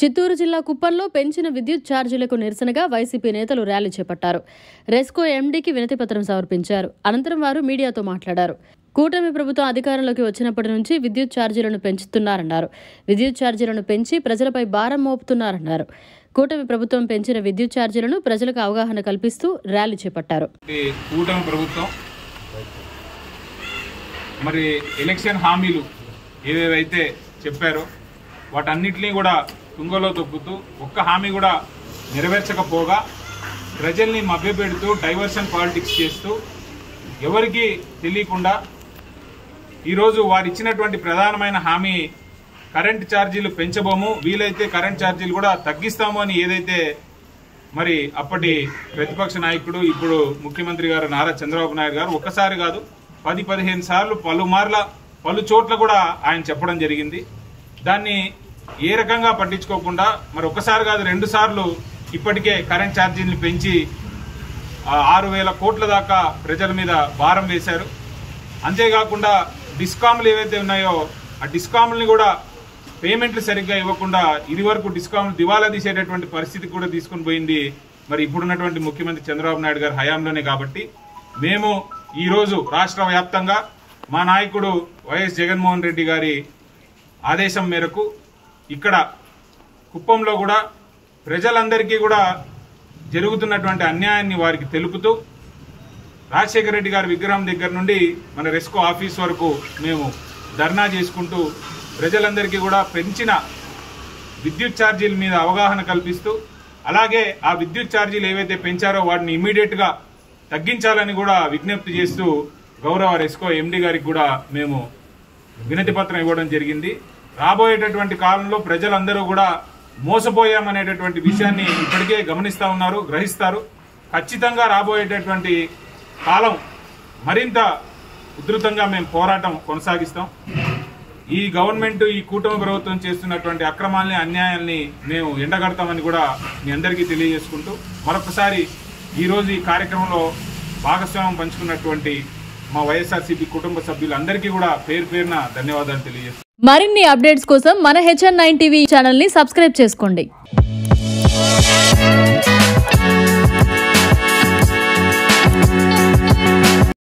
చిత్తూరు జిల్లా కుప్పంలో పెంచిన విద్యుత్ ఛార్జీలకు నిరసనగా వైసీపీ నేతలు ర్యాలీ చేపట్టారు. రెస్కో ఎండీకి వినతి పత్రం సమర్పించారు. అనంతరం వారు మీడియాతో మాట్లాడారు. కూటమి ప్రభుత్వం అధికారంలోకి వచ్చినప్పటి నుంచి విద్యుత్ ఛార్జీలను పెంచుతున్నారన్నారు. విద్యుత్ ఛార్జీలను పెంచి ప్రజలపై భారం మోపుతున్నారన్నారు. కూటమి ప్రభుత్వం పెంచిన విద్యుత్ ఛార్జీలను ప్రజలకు అవగాహన కల్పిస్తూ ర్యాలీ చేపట్టారు. కూటమి ప్రభుత్వం మరి ఎలక్షన్ హామీలు ఏవేవైతే చెప్పారో వాటన్నిటినీ కూడా తుంగలో తొక్కుతూ ఒక్క హామీ కూడా నెరవేర్చకపోగా ప్రజల్ని మభ్యపెడుతూ డైవర్షన్ పాలిటిక్స్ చేస్తూ ఎవరికి తెలియకుండా ఈరోజు వారు ఇచ్చినటువంటి ప్రధానమైన హామీ కరెంట్ ఛార్జీలు పెంచబోము, వీలైతే కరెంట్ ఛార్జీలు కూడా తగ్గిస్తాము అని ఏదైతే మరి అప్పటి ప్రతిపక్ష నాయకుడు ఇప్పుడు ముఖ్యమంత్రి గారు నారా చంద్రబాబు నాయుడు గారు ఒక్కసారి కాదు 10-15 సార్లు పలు చోట్ల కూడా ఆయన చెప్పడం జరిగింది. దాన్ని ఏ రకంగా పట్టించుకోకుండా మరి ఒక్కసారి కాదు 2 సార్లు ఇప్పటికే కరెంట్ ఛార్జీలను పెంచి 6,000 కోట్ల దాకా ప్రజల మీద భారం వేశారు. అంతేకాకుండా డిస్కామ్లు ఏవైతే ఉన్నాయో ఆ డిస్కామ్లని కూడా పేమెంట్లు సరిగ్గా ఇవ్వకుండా ఇది వరకు డిస్కామ్లు దివాలా తీసేటటువంటి పరిస్థితి కూడా తీసుకుని పోయింది మరి ఇప్పుడున్నటువంటి ముఖ్యమంత్రి చంద్రబాబు నాయుడు గారి హయాంలోనే. కాబట్టి మేము ఈరోజు రాష్ట్ర వ్యాప్తంగా మా నాయకుడు వైఎస్ జగన్మోహన్ రెడ్డి గారి ఆదేశం మేరకు ఇక్కడ కుప్పంలో కూడా ప్రజలందరికీ కూడా జరుగుతున్నటువంటి అన్యాయాన్ని వారికి తెలుపుతూ రాజశేఖర రెడ్డి గారి విగ్రహం దగ్గర నుండి మన రెస్కో ఆఫీస్ వరకు మేము ధర్నా చేసుకుంటూ ప్రజలందరికీ కూడా పెంచిన విద్యుత్ ఛార్జీల మీద అవగాహన కల్పిస్తూ అలాగే ఆ విద్యుత్ ఛార్జీలు ఏవైతే పెంచారో వాటిని ఇమ్మీడియట్గా తగ్గించాలని కూడా విజ్ఞప్తి చేస్తూ గౌరవ రెస్కో ఎండీ గారికి కూడా మేము వినతి పత్రం ఇవ్వడం జరిగింది. రాబోయేటటువంటి కాలంలో ప్రజలందరూ కూడా మోసపోయామనేటటువంటి విషయాన్ని ఇప్పటికే గమనిస్తూ ఉన్నారు, గ్రహిస్తారు. ఖచ్చితంగా రాబోయేటటువంటి కాలం మరింత ఉధృతంగా మేము పోరాటం కొనసాగిస్తాం. ఈ గవర్నమెంట్ ఈ కూటమి ప్రభుత్వం చేస్తున్నటువంటి అక్రమాలని అన్యాయాల్ని మేము ఎండగడతామని కూడా మీ అందరికీ తెలియజేసుకుంటూ మరొకసారి ఈరోజు ఈ కార్యక్రమంలో భాగస్వామ్యం పంచుకున్నటువంటి మా వైఎస్ఆర్సీపీ కుటుంబ సభ్యులందరికీ కూడా పేరు పేరున ధన్యవాదాలు తెలియజేస్తున్నాను. మరిన్ని అప్డేట్స్ కోసం మన HN9 టీవీ ఛానల్ ని సబ్స్క్రైబ్ చేసుకోండి.